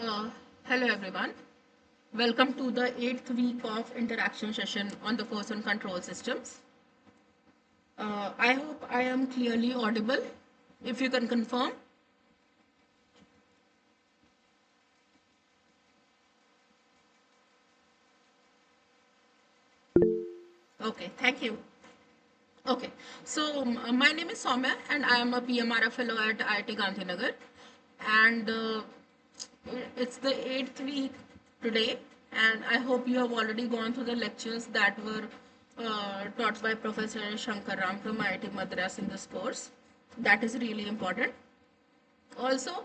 Uh, Hello everyone. Welcome to the 8th week of interaction session on the course on control systems. I hope I am clearly audible. If you can confirm. Okay, thank you. Okay, so my name is Soumya and I am a PMR fellow at IIT Gandhinagar. And it's the 8th week today, and I hope you have already gone through the lectures that were taught by Professor Shankar Ram from IIT Madras in this course. That is really important. Also,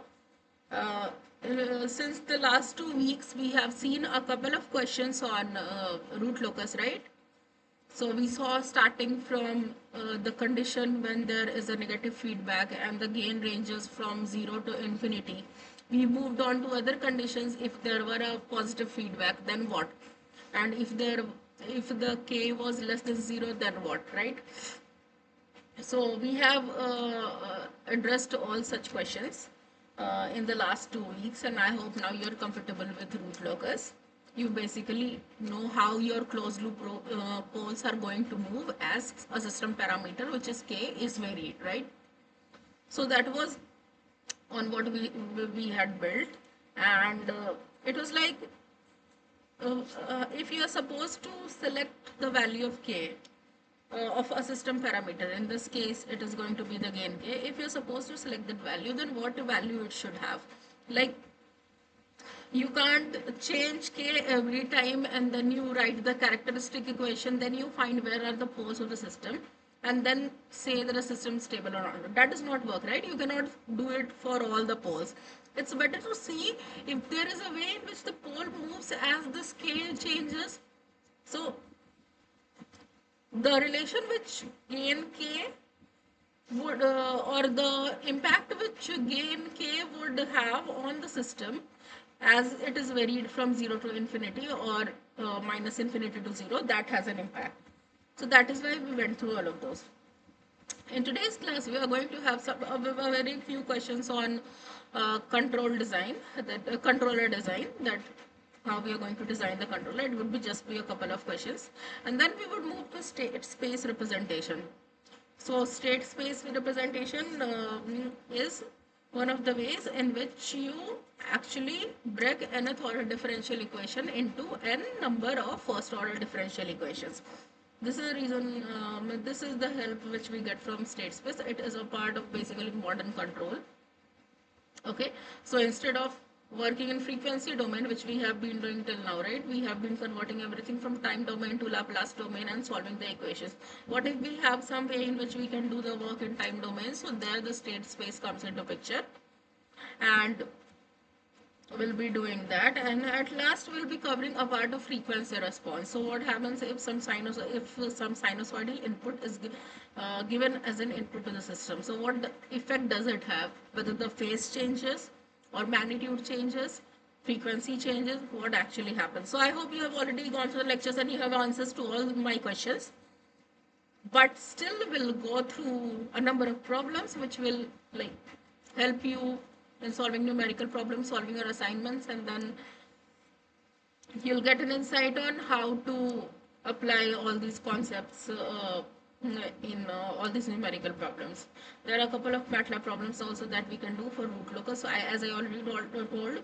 since the last 2 weeks, we have seen a couple of questions on root locus, right? So we saw starting from the condition when there is a negative feedback and the gain ranges from 0 to infinity. We moved on to other conditions. If there were a positive feedback, then what? And if the k was less than 0, then what, right? So we have addressed all such questions in the last 2 weeks, and I hope now you're comfortable with root locus. You basically know how your closed loop poles are going to move as a system parameter, which is k, is varied, right? So that was on what we had built, and it was like if you are supposed to select the value of k, of a system parameter. In this case, it is going to be the gain k. If you're supposed to select that value, then what value it should have? Like, you can't change k every time and then you write the characteristic equation, then you find where are the poles of the system and then say that a system is stable or not. That does not work, right? You cannot do it for all the poles. It's better to see if there is a way in which the pole moves as the scale changes. So the relation which gain k would or the impact which gain k would have on the system as it is varied from 0 to infinity or minus infinity to 0, that has an impact. So that is why we went through all of those. In today's class, we are going to have a very few questions on control design, that controller design, that how we are going to design the controller. It would be just be a couple of questions, and then we would move to state space representation. So state space representation is one of the ways in which you actually break nth order differential equation into n number of first order differential equations. This is the reason, this is the help which we get from state space. It is a part of basically modern control. Okay, so instead of working in frequency domain, which we have been doing till now, right? We have been converting everything from time domain to Laplace domain and solving the equations. What if we have some way in which we can do the work in time domain? So there the state space comes into picture, and we'll be doing that. And at last we'll be covering a part of frequency response. So what happens if some sinusoidal input is given as an input to the system? So what the effect does it have? Whether the phase changes or magnitude changes, frequency changes, what actually happens? So I hope you have already gone through the lectures and you have answers to all my questions, but still we'll go through a number of problems which will like help you in solving numerical problems, solving your assignments, and then you'll get an insight on how to apply all these concepts in all these numerical problems. There are a couple of MATLAB problems also that we can do for root locus. So as I already told,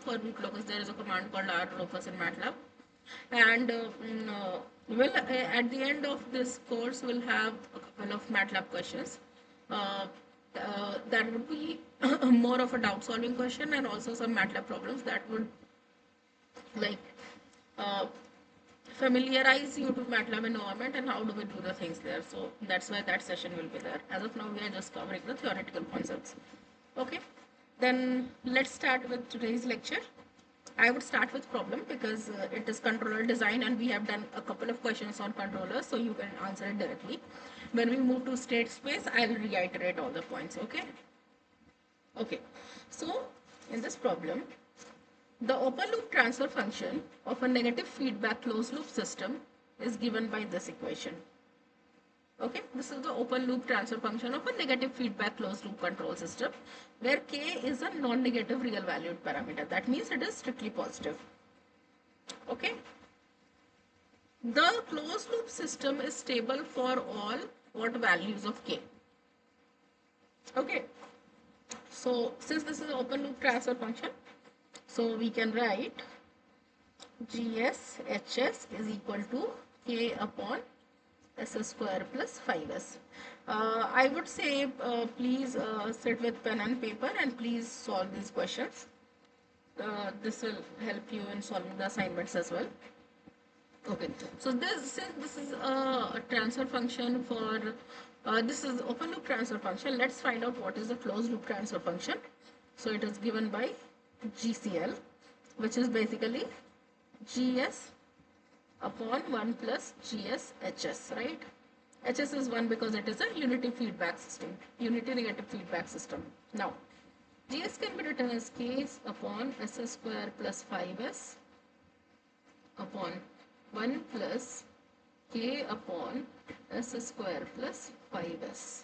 for root locus there is a command called rlocus in MATLAB. And at the end of this course, we'll have a couple of MATLAB questions. Uh, that would be more of a doubt solving question, and also some MATLAB problems that would like uh, familiarize you to MATLAB environment and how do we do the things there. So that's why that session will be there. As of now, we are just covering the theoretical concepts. Okay, then let's start with today's lecture. I would start with problem because it is controller design and we have done a couple of questions on controllers, so you can answer it directly. When we move to state space, I'll reiterate all the points, okay? Okay, so in this problem, the open loop transfer function of a negative feedback closed loop system is given by this equation. Okay, this is the open loop transfer function of a negative feedback closed loop control system where k is a non-negative real valued parameter. That means it is strictly positive. Okay, the closed loop system is stable for all what values of k. Okay, so since this is an open loop transfer function, so we can write GSHS is equal to k upon s square plus 5s. I would say please sit with pen and paper and please solve these questions. This will help you in solving the assignments as well. Okay, so since this is a transfer function for this is open loop transfer function, let's find out what is the closed loop transfer function. So it is given by GCL, which is basically GS upon 1 plus GS HS, right? HS is 1 because it is a unity feedback system, unity negative feedback system. Now, GS can be written as K upon S square plus 5S upon 1 plus K upon S square plus 5S.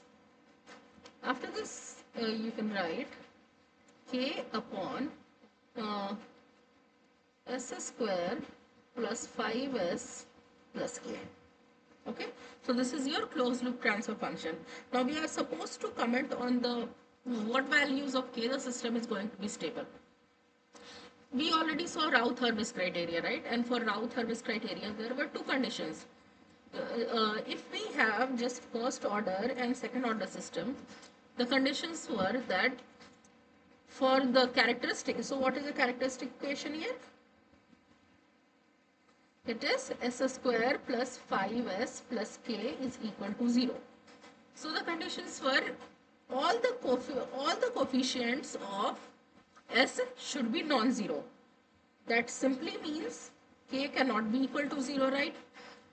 After this, you can write K upon S square plus 5S plus K. Okay, so this is your closed loop transfer function. Now we are supposed to comment on the what values of K the system is going to be stable. We already saw Routh-Hurwitz criteria, right? And for Routh-Hurwitz criteria, there were two conditions. If we have just first order and second order system, the conditions were that for the characteristic, so what is the characteristic equation here? It is s square plus 5s plus k is equal to 0. So the conditions were all the coefficients of s should be non-zero. That simply means k cannot be equal to 0, right?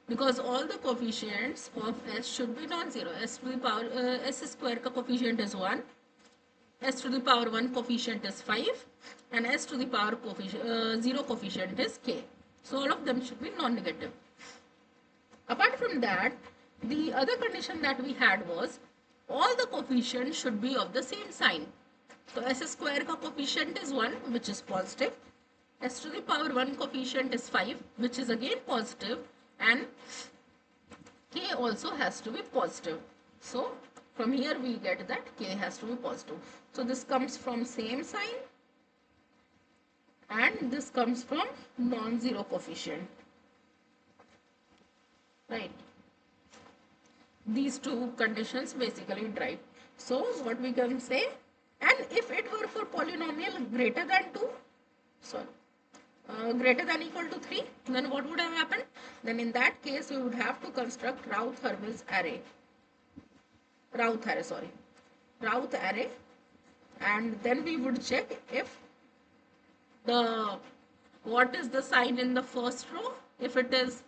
Because all the coefficients of s should be non-zero. S to the power s square ka coefficient is 1, s to the power 1 coefficient is 5, and s to the power 0 coefficient is k. So all of them should be non-negative. Apart from that, the other condition that we had was all the coefficients should be of the same sign. So s square ka coefficient is 1, which is positive. S to the power 1 coefficient is 5, which is again positive, and k also has to be positive. So from here we get that k has to be positive. So this comes from same sign and this comes from non-zero coefficient, right? These two conditions basically drive. So what we can say, and if it were for polynomial greater than 2, greater than equal to 3, then what would have happened? Then in that case we would have to construct Routh-Hurwitz array, Routh array, and then we would check if what is the sign in the first row. If it is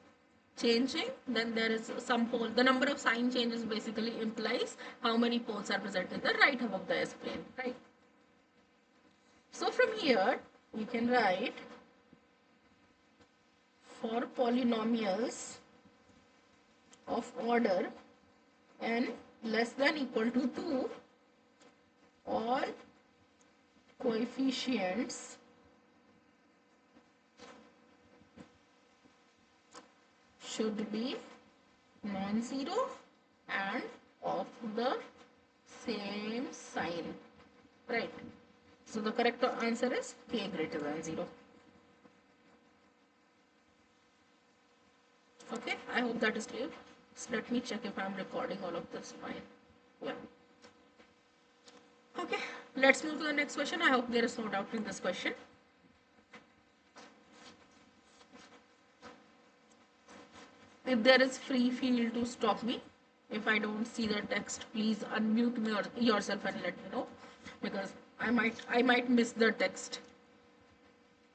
changing, then there is some pole. The number of sign changes basically implies how many poles are present in the right half of the S-plane, right? So from here you can write for polynomials of order n less than equal to 2, all coefficients should be non-zero and of the same sign, right? So the correct answer is k greater than 0. Okay, I hope that is clear. So let me check if I'm recording all of this fine. Yeah. Okay, let's move to the next question. I hope there is no doubt in this question. If there is free, feel to stop me. If I don't see the text, please unmute me or yourself and let me know, because I might miss the text.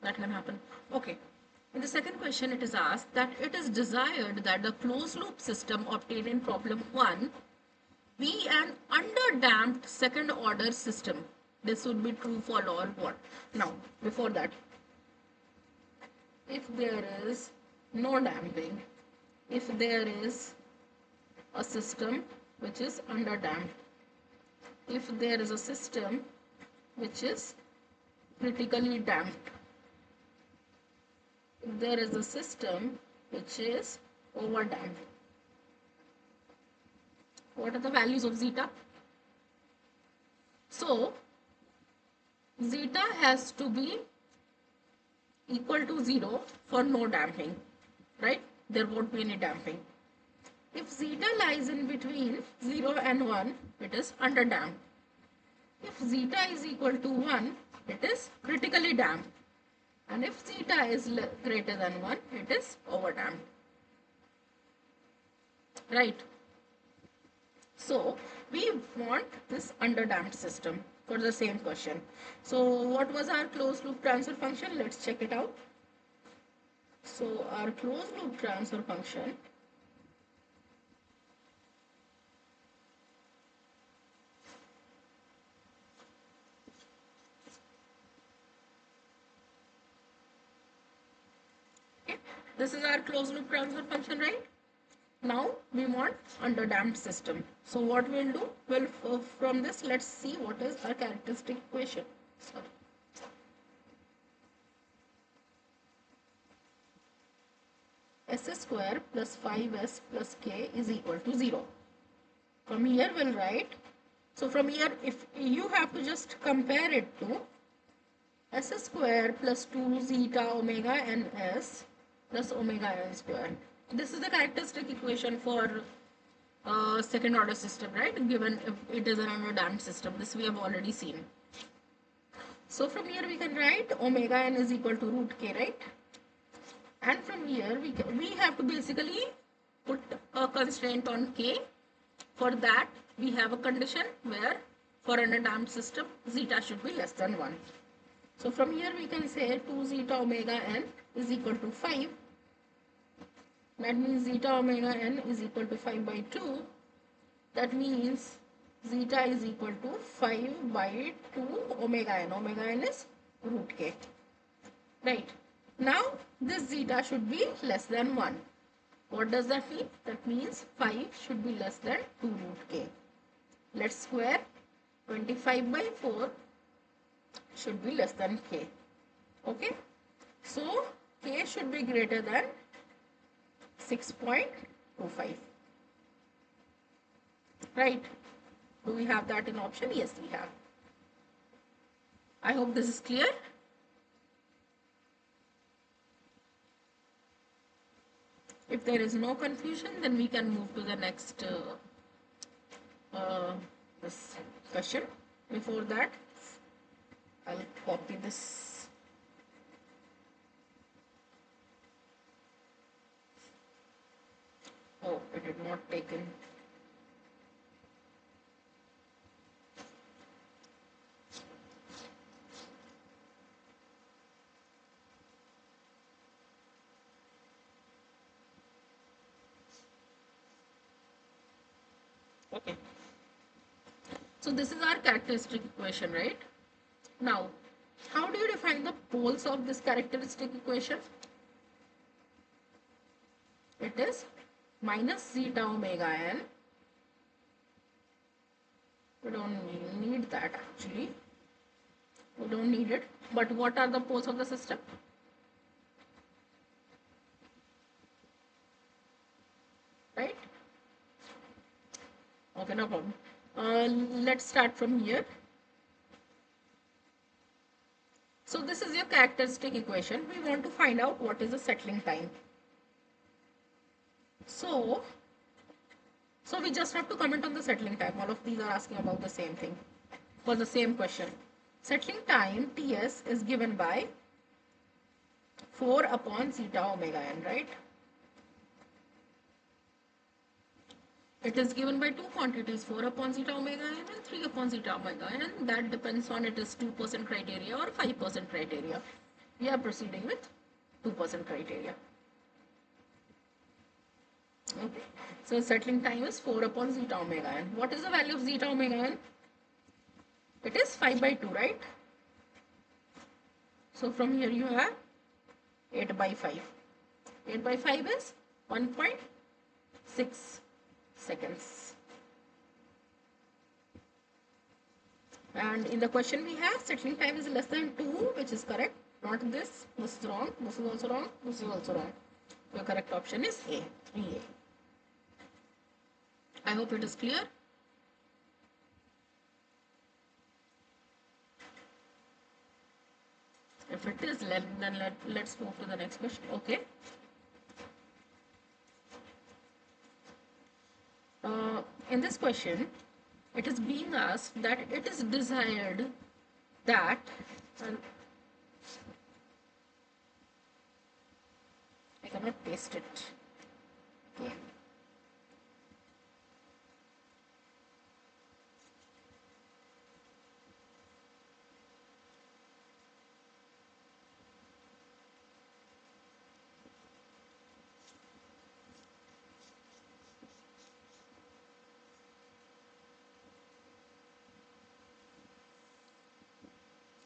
That can happen. Okay. In the second question, it is asked that it is desired that the closed loop system obtained in problem 1 be an underdamped second order system. This would be true for all what? Now, before that, if there is no damping, if there is a system which is underdamped. If there is a system which is critically damped, if there is a system which is overdamped, what are the values of zeta? So zeta has to be equal to 0 for no damping, right? There won't be any damping. If zeta lies in between 0 and 1, it is underdamped. If zeta is equal to 1, it is critically damped. And if zeta is greater than 1, it is overdamped. Right? So we want this underdamped system for the same question. So what was our closed loop transfer function? Let's check it out. So our closed loop transfer function this is our closed loop transfer function, right? Now we want underdamped system. So what we'll do, well, from this let's see what is our characteristic equation. Sorry. S square plus 5s plus k is equal to 0. From here we'll write, so from here if you have to just compare it to s square plus 2 zeta omega n s plus omega n square. This is the characteristic equation for second order system, right? Given if it is an underdamped system, this we have already seen. So from here we can write omega n is equal to root k, right? And from here we have to basically put a constraint on k. For that we have a condition where for underdamped system zeta should be less than 1. So from here we can say 2 zeta omega n is equal to 5. That means zeta omega n is equal to 5 by 2. That means zeta is equal to 5 by 2 omega n. Omega n is root k. Right. Now this zeta should be less than 1. What does that mean? That means 5 should be less than 2 root k. Let's square 25 by 4 should be less than k. Okay. So k should be greater than 6.25. Right. Do we have that in option? Yes, we have. I hope this is clear. If there is no confusion, then we can move to the next this question. Before that, I'll copy this. Oh, it did not take in. Okay. So this is our characteristic equation, right? Now, how do you define the poles of this characteristic equation? It is minus zeta omega n. We don't need that actually. We don't need it. But what are the poles of the system? Right? Okay, no problem. Let's start from here. So this is your characteristic equation. We want to find out what is the settling time. So we just have to comment on the settling time. All of these are asking about the same thing for the same question. Settling time Ts is given by 4 upon zeta omega n, right? It is given by two quantities, 4 upon zeta omega n and 3 upon zeta omega n. That depends on it is 2% criteria or 5% criteria. We are proceeding with 2% criteria. Okay. So settling time is 4 upon zeta omega n. What is the value of zeta omega n? It is 5 by 2, right? So from here you have 8 by 5. 8 by 5 is 1.6. seconds. And in the question we have settling time is less than 2, which is correct. Not this. This is wrong. This is also wrong. This is also wrong. The correct option is A, 3A. I hope it is clear. If it is, then let's move to the next question. Okay. In this question, it is being asked that it is desired that, and I cannot paste it. Okay.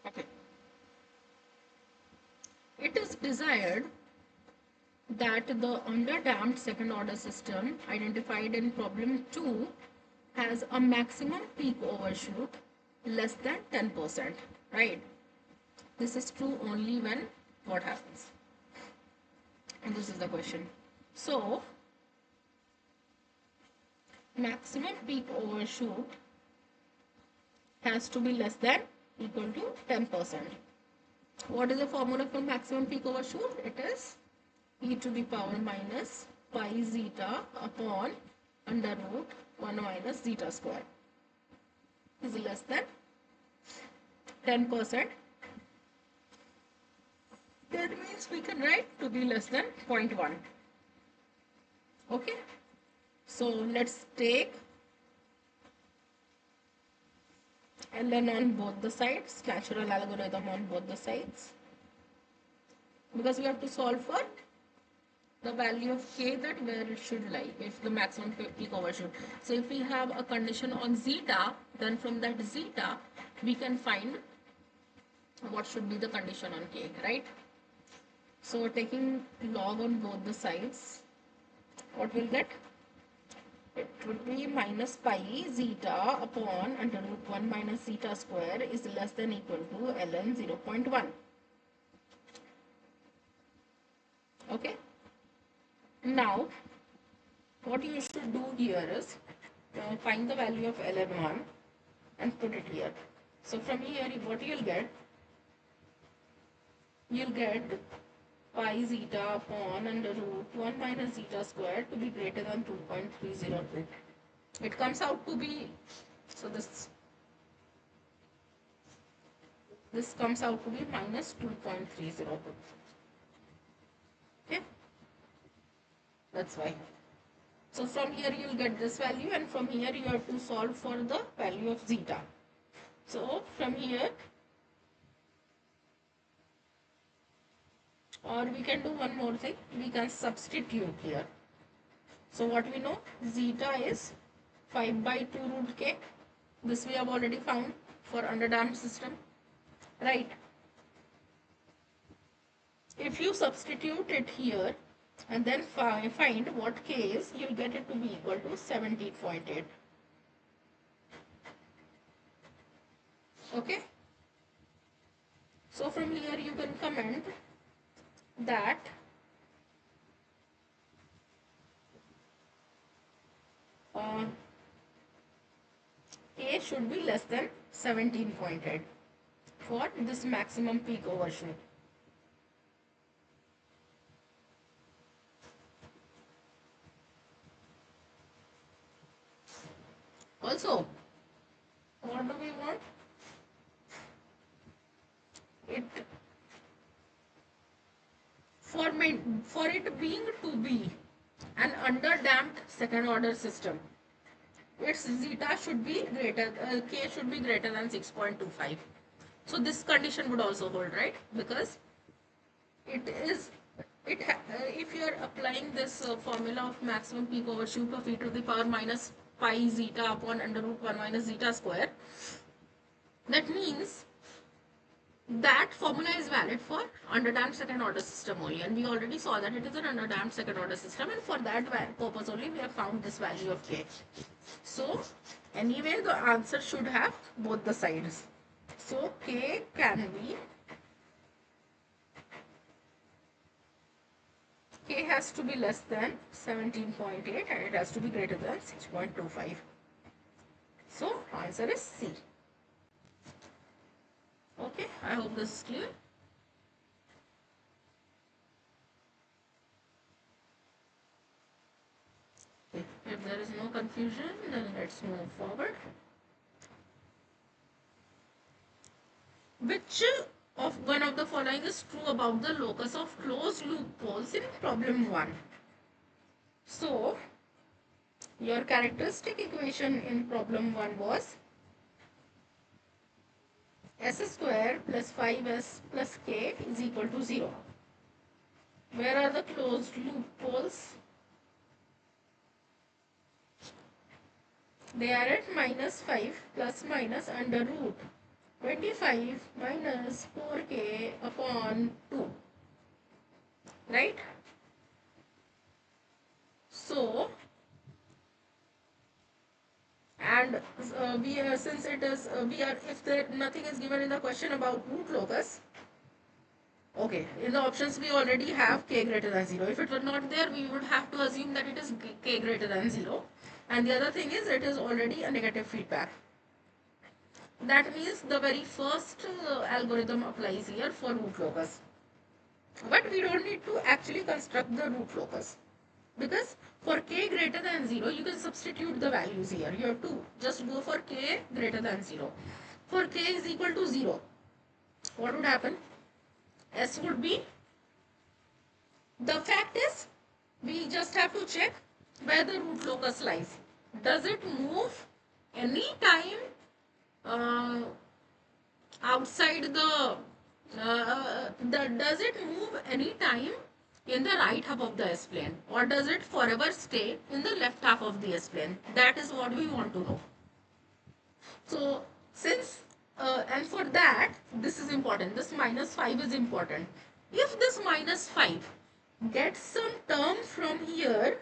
Okay. It is desired that the underdamped second order system identified in problem 2 has a maximum peak overshoot less than 10%, right? This is true only when what happens? And this is the question. So, maximum peak overshoot has to be less than equal to 10%. What is the formula for maximum peak overshoot? It is e to the power minus pi zeta upon under root 1 minus zeta square is less than 10%. That means we can write to be less than 0.1. Okay. So let's take ln on both the sides, natural algorithm on both the sides, because we have to solve for the value of k, that where it should lie, if the maximum peak overshoot. So if we have a condition on zeta, then from that zeta we can find what should be the condition on k, right? So taking log on both the sides, what will get? It would be minus pi zeta upon under root 1 minus zeta square is less than equal to ln 0.1. Okay. Now, what you should do here is find the value of ln1 and put it here. So from here, what you'll get pi zeta upon under root 1 minus zeta square to be greater than 2.302. It comes out to be, so this comes out to be minus 2.302. Okay, that's why. So from here you will get this value, and from here you have to solve for the value of zeta. So from here, or we can do one more thing, we can substitute here. So what we know, zeta is 5 by 2 root k. This we have already found for underdamped system, right? If you substitute it here and then find what k is, you'll get it to be equal to 17.8. Okay. So from here you can comment that k should be less than 17.8 for this maximum peak overshoot. Also, what do we want? It for it being to be an underdamped second order system, its zeta should be greater, k should be greater than 6.25. So this condition would also hold, right? Because if you are applying this formula of maximum peak overshoot of e to the power minus pi zeta upon under root 1 minus zeta square, that means that formula is valid for underdamped second order system only, and we already saw that it is an underdamped second order system, and for that purpose only we have found this value of k. So anyway the answer should have both the sides. So k can be, k has to be less than 17.8 and it has to be greater than 6.25. So answer is C. Okay, I hope this is clear. If there is no confusion, then let's move forward. Which of one of the following is true about the locus of closed loop poles in problem 1? So, your characteristic equation in problem 1 was s square plus 5s plus k is equal to 0. Where are the closed loop poles? They are at minus 5 plus minus under root 25 minus 4k upon 2. Right? So, and we are, since it is we are, if there nothing is given in the question about root locus, okay, in the options we already have k greater than 0. If it were not there, we would have to assume that it is k greater than 0. And the other thing is, it is already a negative feedback. That means the very first algorithm applies here for root locus. But we don't need to actually construct the root locus, because for k greater than 0, you can substitute the values here. You have to just go for k greater than 0. For k is equal to 0, what would happen? S would be, the fact is, we just have to check where the root locus lies. Does it move any time outside does it move any time in the right half of the S-plane, or does it forever stay in the left half of the S-plane? That is what we want to know. So since and for that, this is important, this minus 5 is important. If this minus 5 gets some term from here,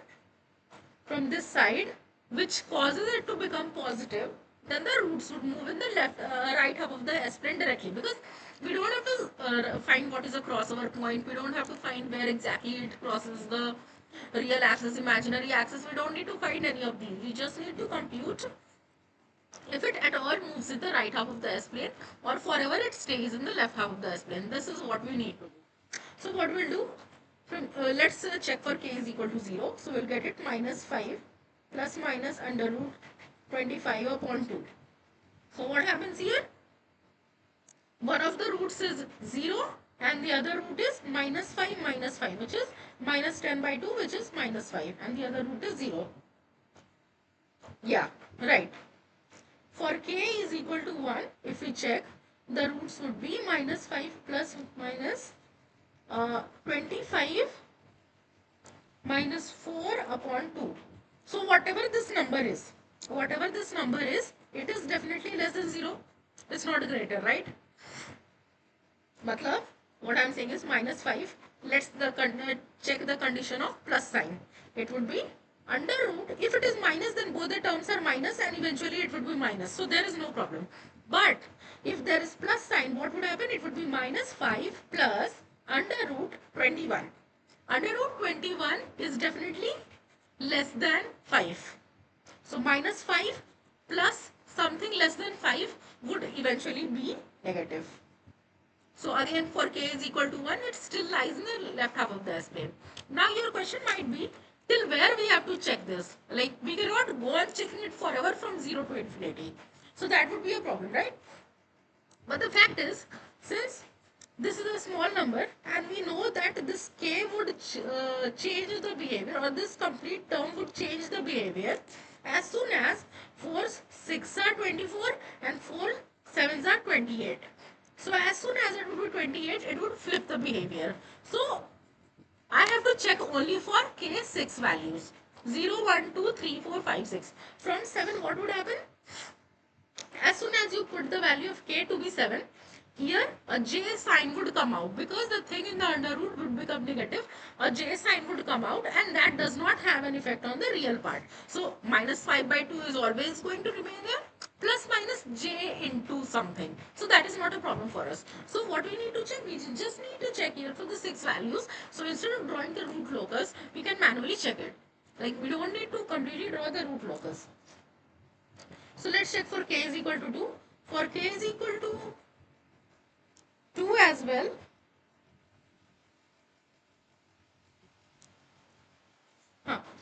from this side, which causes it to become positive, then the roots would move in the right half of the S-plane directly, because we don't have to find what is a crossover point. We don't have to find where exactly it crosses the real axis, imaginary axis. We don't need to find any of these. We just need to compute if it at all moves in the right half of the S-plane, or forever it stays in the left half of the S-plane. This is what we need to do. So what we'll do, from let's check for k is equal to 0. So we'll get it minus 5 plus minus under root 25 upon 2. So what happens here? One of the roots is 0 and the other root is minus 5, which is minus 10 by 2, which is minus 5, and the other root is 0. Yeah, right. For k is equal to 1, if we check, the roots would be minus 5 plus minus 25 minus 4 upon 2. So whatever this number is, it is definitely less than 0. It's not greater, right? Matlab, what I am saying is minus 5. Let's check the condition of plus sign. It would be under root. If it is minus, then both the terms are minus and eventually it would be minus. So there is no problem. But if there is plus sign, what would happen? It would be minus 5 plus under root 21. Under root 21 is definitely less than 5. So minus 5 plus something less than 5 would eventually be negative. So again, for k is equal to 1, it still lies in the left half of the S-plane. Now your question might be, till where we have to check this? Like, we cannot go on checking it forever from 0 to infinity. So that would be a problem, right? But the fact is, since this is a small number and we know that this k would change the behavior, or this complete term would change the behavior as soon as 4 6 are 24 and 4 7s are 28. So as soon as it would be 28, it would flip the behavior. So I have to check only for k6 values. 0, 1, 2, 3, 4, 5, 6. From 7, what would happen? As soon as you put the value of k to be 7, here a j sign would come out because the thing in the under root would become negative. A j sign would come out, and that does not have an effect on the real part. So minus 5 by 2 is always going to remain there, plus minus j into something. So that is not a problem for us. So what we need to check, we just need to check here for the 6 values. So instead of drawing the root locus, we can manually check it. Like, we don't need to completely draw the root locus. So let's check for k is equal to 2. For k is equal to 2 as well.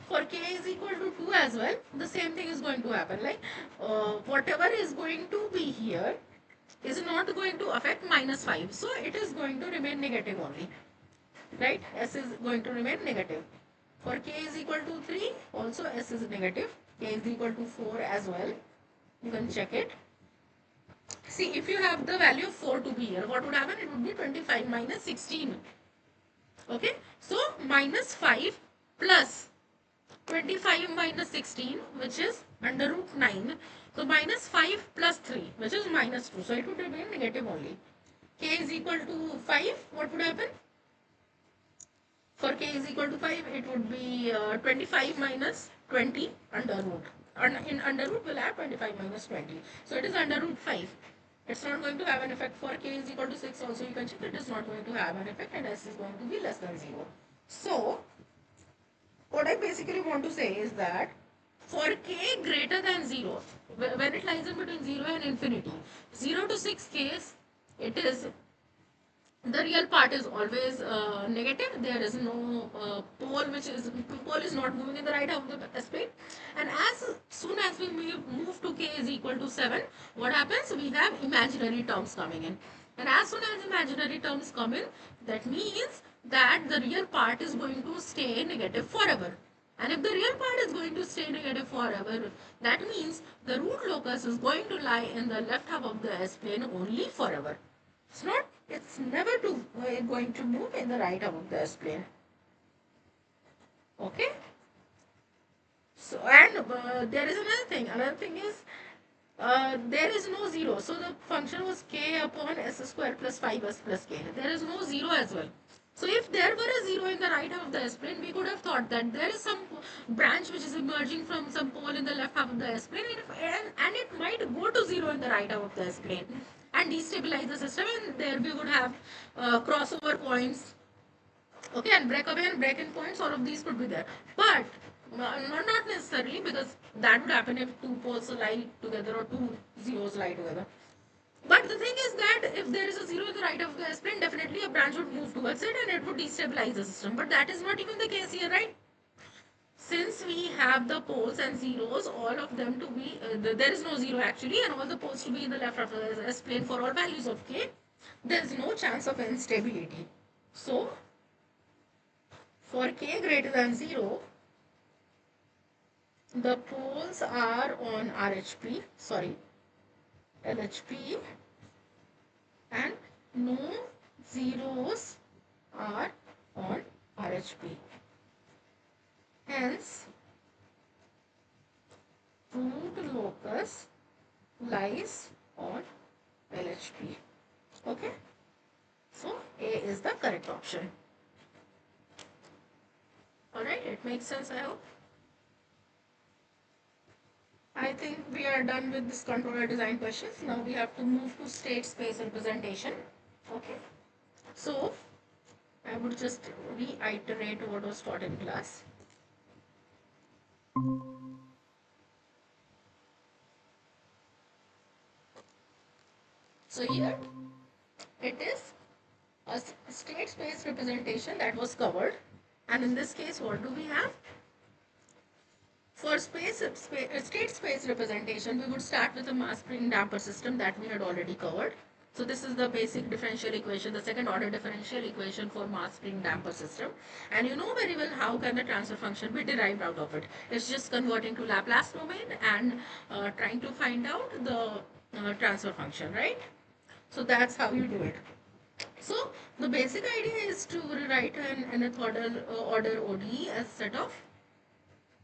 For k is equal to 2 as well, the same thing is going to happen. Like, whatever is going to be here is not going to affect minus 5. So it is going to remain negative only. Right? S is going to remain negative. For k is equal to 3, also S is negative. K is equal to 4 as well. You can check it. See, if you have the value of 4 to be here, what would happen? It would be 25 minus 16. Okay, so minus 5 plus 25 minus 16, which is under root 9. So minus 5 plus 3, which is minus 2. So it would remain negative only. K is equal to 5. What would happen? For k is equal to 5, it would be 25 minus 20 under root. In under root, we'll have 25 minus 20. So it is under root 5. It's not going to have an effect. For k is equal to 6 also, you can check it is not going to have an effect, and s is going to be less than 0. So what I basically want to say is that for k greater than 0, when it lies in between 0 and infinity, 0 to 6 case, it is the real part is always negative. There is no pole is not moving in the right half of the space. And as soon as we move to k is equal to 7, what happens? We have imaginary terms coming in. And as soon as imaginary terms come in, that means that the real part is going to stay negative forever. And if the real part is going to stay negative forever, that means the root locus is going to lie in the left half of the S-plane only forever. It's never going to move in the right half of the S-plane. Okay? So, and there is another thing. Another thing is, there is no 0. So the function was k upon s square plus 5s plus k. There is no 0 as well. So if there were a 0 in the right half of the S-plane, we could have thought that there is some branch which is emerging from some pole in the left half of the S-plane, and it might go to 0 in the right half of the S-plane and destabilize the system, and there we would have crossover points. Okay, and breakaway and break-in points, all of these could be there. But not necessarily, because that would happen if two poles lie together or two zeros lie together. But the thing is that if there is a 0 in the right of the S-plane, definitely a branch would move towards it and it would destabilize the system. But that is not even the case here, right? Since we have the poles and zeros, all of them to be, there is no 0 actually, and all the poles to be in the left of the S-plane for all values of k, there is no chance of instability. So, for k greater than 0, the poles are on RHP, sorry, LHP, and no zeros are on RHP. Hence, root locus lies on LHP. Okay? So, A is the correct option. Alright, it makes sense, I hope. I think we are done with this controller design questions. Now we have to move to state space representation. Okay. So, I would just reiterate what was taught in class. So here it is a state space representation that was covered, and in this case what do we have? For state space representation, we would start with a mass spring damper system that we had already covered. So this is the basic differential equation, the second order differential equation for mass spring damper system. And you know very well how can the transfer function be derived out of it. It's just converting to Laplace domain and trying to find out the transfer function, right? So that's how you do it. So the basic idea is to rewrite an nth order ODE as set of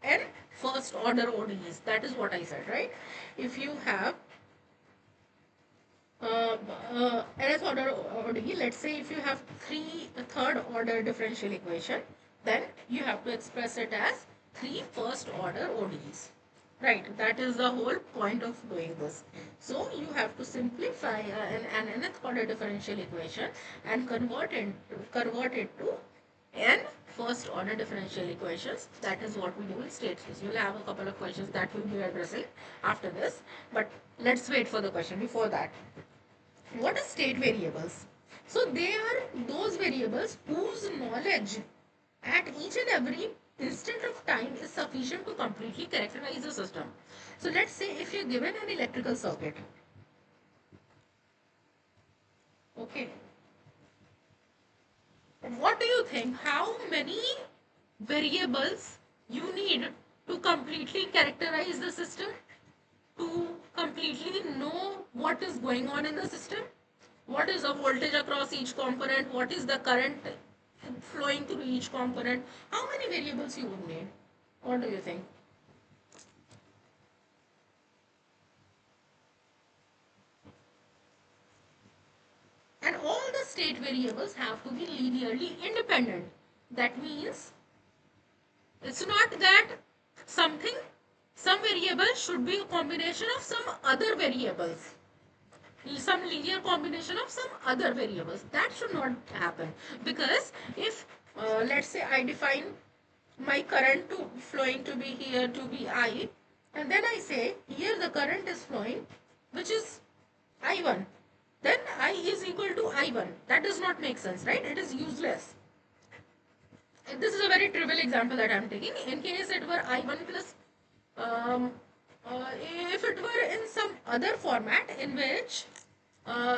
n first order ODEs. That is what I said, right? If you have nth order ODE, let's say if you have three third order differential equation, then you have to express it as three first order ODEs. Right, that is the whole point of doing this. So you have to simplify an nth order differential equation and convert it to n first order differential equations. That is what we do in state space. You will have a couple of questions that we will be addressing after this, but let's wait for the question before that. What are state variables? So they are those variables whose knowledge at each and every instant of time is sufficient to completely characterize the system. So let's say if you're given an electrical circuit, okay, what do you think? How many variables you need to completely characterize the system? To completely know what is going on in the system? What is the voltage across each component? What is the current flowing through each component? How many variables you would need? What do you think? And all the state variables have to be linearly independent. That means it's not that something, some variable should be a combination of some other variables, some linear combination of some other variables. That should not happen, because if let's say I define my current to flowing to be here to be I, and then I say here the current is flowing which is I1, then I is equal to I1. That does not make sense, right? It is useless. This is a very trivial example that I am taking. In case it were I1 plus, um, if it were in some other format in which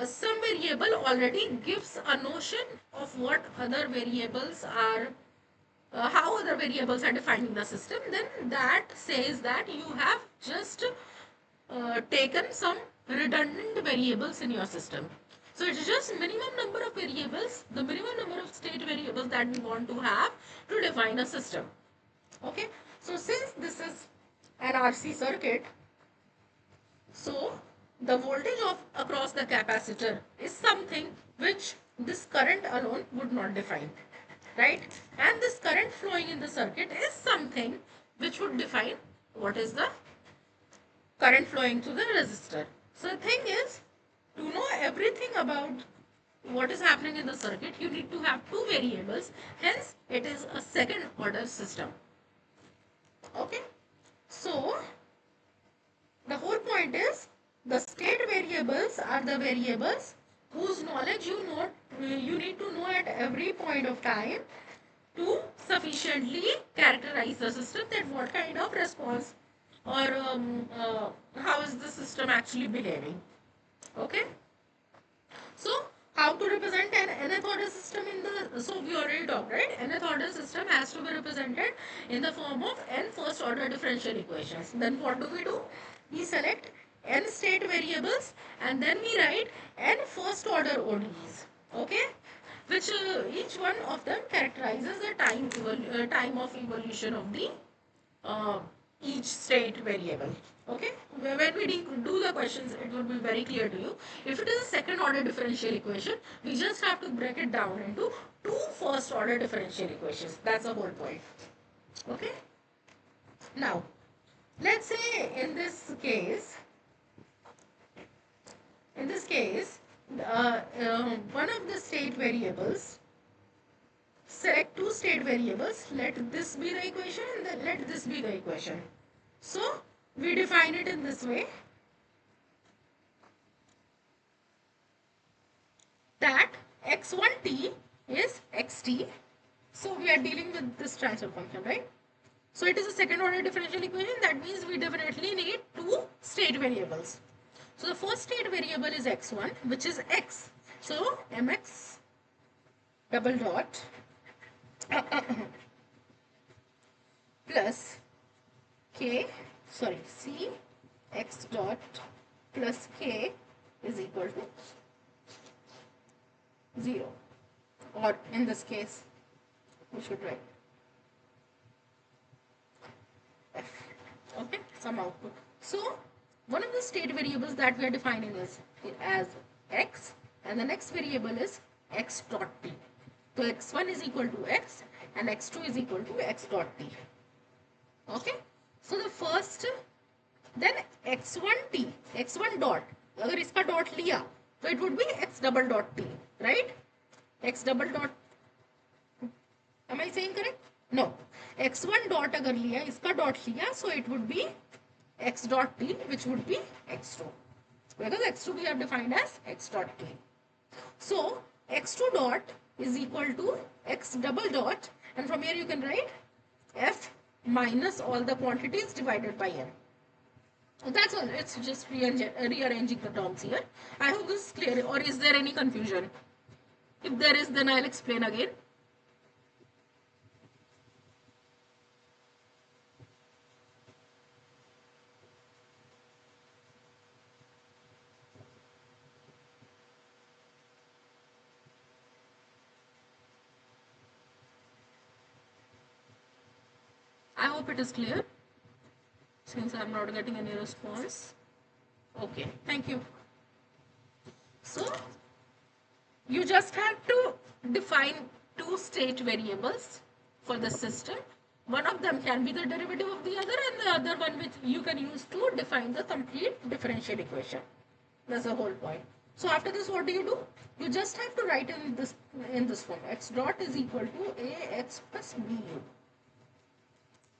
some variable already gives a notion of what other variables are, how other variables are defining the system, then that says that you have just taken some redundant variables in your system. So it's just minimum number of variables, the minimum number of state variables that we want to have to define a system. Okay, so since this is an RC circuit, so the voltage of across the capacitor is something which this current alone would not define, right? And this current flowing in the circuit is something which would define what is the current flowing through the resistor. So the thing is, to know everything about what is happening in the circuit, you need to have two variables. Hence, it is a second order system. Okay. So, the whole point is the state variables are the variables whose knowledge you need to know at every point of time to sufficiently characterize the system, that what kind of response or how is the system actually behaving. Okay. So how to represent an nth order system in the, so we already talked, right? Nth order system has to be represented in the form of n first order differential equations. Then what do? We select n state variables and then we write n first order ODEs. Okay, which each one of them characterizes the time of evolution of the uh, each state variable. Okay, when we do the questions, it will be very clear to you. If it is a second order differential equation, we just have to break it down into two first order differential equations. That's the whole point. Okay, now let's say in this case one of the state variables, select two state variables, let this be the equation and then let this be the equation. So we define it in this way, that x1t is xt. So we are dealing with this transfer function, right? So it is a second order differential equation. That means we definitely need two state variables. So the first state variable is x1, which is x. So mx double dot plus k, sorry, c x dot plus k is equal to 0, or in this case we should write f. Okay, some output. So one of the state variables that we are defining is as x, and the next variable is x dot t. So x1 is equal to x and x2 is equal to x dot t. Okay. So the first, then x1 t, x1 dot, अगर इसका dot लिया तो it would be x double dot t, right? X double dot, am I saying correct? No, x1 dot अगर लिया, इसका dot लिया, so it would be x dot t, which would be x2, because x2 we have defined as x dot t. So x2 dot is equal to x double dot, and from here you can write f minus all the quantities divided by n. That's all. It's just rearranging the terms here. I hope this is clear, or is there any confusion? If there is, then I'll explain again. I hope it is clear, since I'm not getting any response. Okay, thank you. So, you just have to define two state variables for the system. One of them can be the derivative of the other, and the other one which you can use to define the complete differential equation. That's the whole point. So after this, what do? You just have to write in this form. X dot is equal to ax plus bu.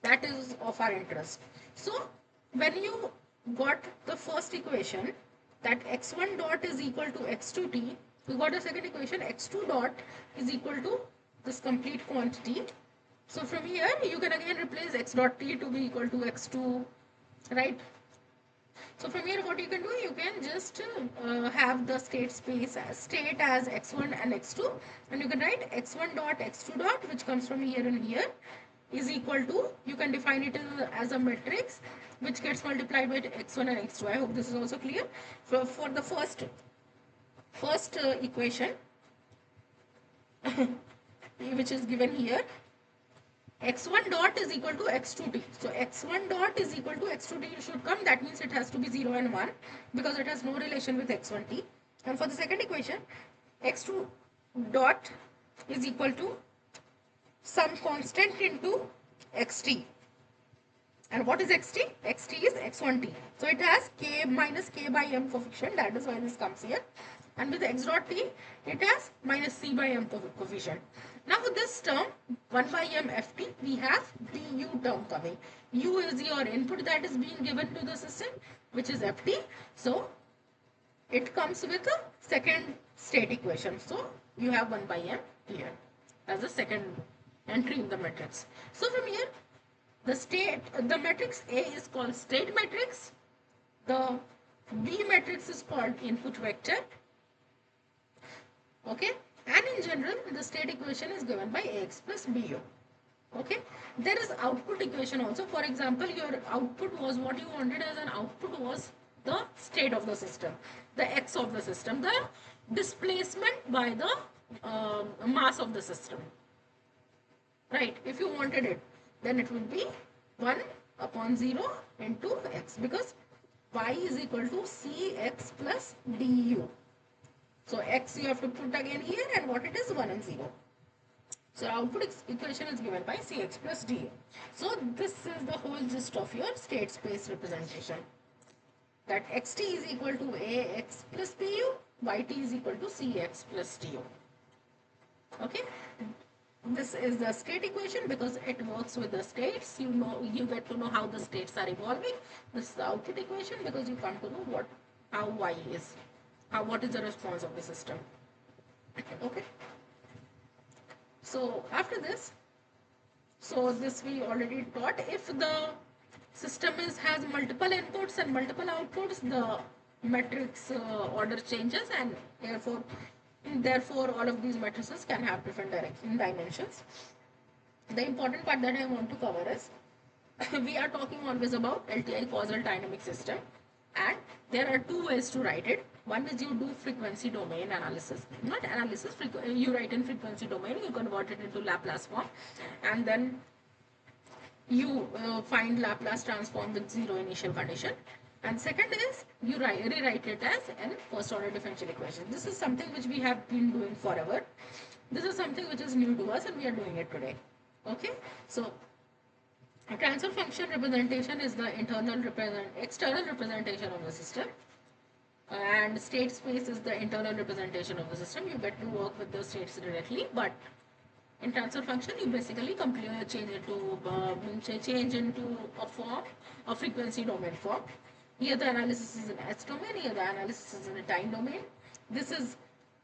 That is of our interest. So when you got the first equation, that x1 dot is equal to x2t, you got a second equation, x2 dot is equal to this complete quantity. So from here you can again replace x dot t to be equal to x2, right? So from here what you can do, you can just have the state space as state as x1 and x2, and you can write x1 dot x2 dot, which comes from here and here, is equal to, you can define it as a matrix which gets multiplied by x1 and x2. I hope this is also clear. For the first equation which is given here, x1 dot is equal to x2t. So x1 dot is equal to x2t should come. That means it has to be 0 and 1 because it has no relation with x1t. And for the second equation, x2 dot is equal to some constant into xt. And what is xt? Xt is x1t. So it has k minus k by m coefficient. That is why this comes here. And with x dot t, it has minus c by m coefficient. Now with this term, 1 by m ft, we have du term coming. U is your input that is being given to the system, which is ft. So it comes with a second state equation. So you have 1 by m here as the second entry in the matrix. So from here, the matrix A is called state matrix. The B matrix is called input vector. Okay. And in general, the state equation is given by Ax plus Bu. Okay. There is output equation also. For example, your output was, what you wanted as an output was the state of the system, the X of the system, the displacement by the mass of the system. Right, if you wanted it, then it would be 1 upon 0 into x, because y is equal to cx plus du. So x you have to put again here, and what it is, 1 and 0. So output equation is given by cx plus du. So this is the whole gist of your state space representation. That xt is equal to ax plus bu, yt is equal to cx plus du. Okay. This is the state equation because it works with the states. You get to know how the states are evolving. This is the output equation because you come to know how y is, what is the response of the system. Okay. So after this, this we already taught. If the system has multiple inputs and multiple outputs, the matrix order changes, and therefore all of these matrices can have different dimensions. The important part that I want to cover is we are talking always about LTI, causal dynamic system, and there are two ways to write it. One is you do frequency domain analysis, not analysis, you write in frequency domain, you convert it into Laplace form, and then you find Laplace transform with zero initial condition. And second is you rewrite it as an first order differential equation. This is something which we have been doing forever. This is something which is new to us and we are doing it today. Okay, so a transfer function representation is the external representation of the system, and state space is the internal representation of the system. You get to work with the states directly, but in transfer function you basically change into a form, a frequency domain form. Here the analysis is in S domain, here the analysis is in a time domain. This is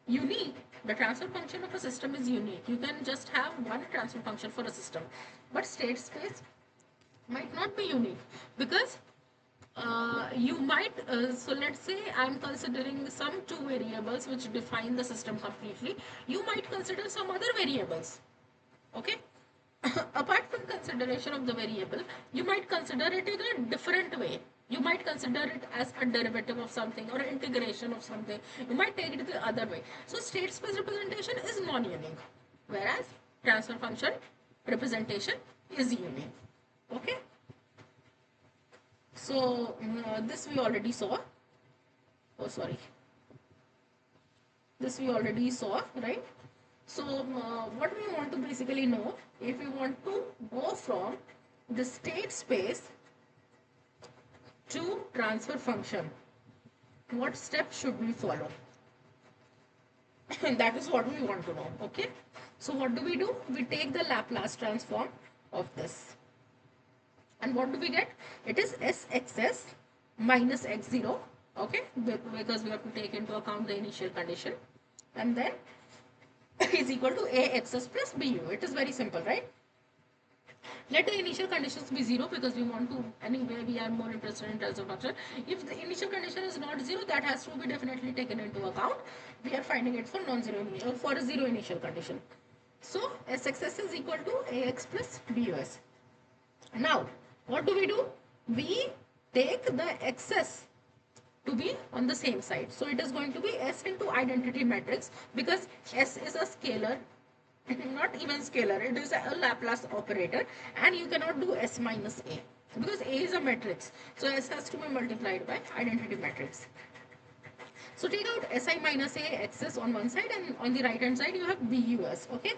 unique. The transfer function of a system is unique. You can just have one transfer function for a system, but state space might not be unique, because you might, so let's say I'm considering some two variables which define the system completely. You might consider some other variables. Okay. Apart from consideration of the variable, you might consider it in a different way. You might consider it as a derivative of something or integration of something. You might take it the other way. So state space representation is non-unique, whereas transfer function representation is unique. Okay. So this we already saw. Oh, sorry. This we already saw, right? So what we want to basically know, if we want to go from the state space to transfer function, what steps should we follow? That is what we want to know. Okay. So what do? We take the Laplace transform of this. And what do we get? It is Sxs minus x0. Okay. Because we have to take into account the initial condition. And then is equal to Axs plus Bu. It is very simple, right? Let the initial conditions be 0, because we want to, anyway, we are more interested in transfer function. If the initial condition is not 0, that has to be definitely taken into account. We are finding it for non-zero, for a 0 initial condition. So Sxs is equal to Ax plus Bus. Now, what do? We take the xs to be on the same side. So it is going to be S into identity matrix, because S is a scalar, not even scalar, it is a Laplace operator, and you cannot do S minus A, because A is a matrix. So S has to be multiplied by identity matrix. So take out Si minus A xs on one side, and on the right hand side you have Bus. Okay.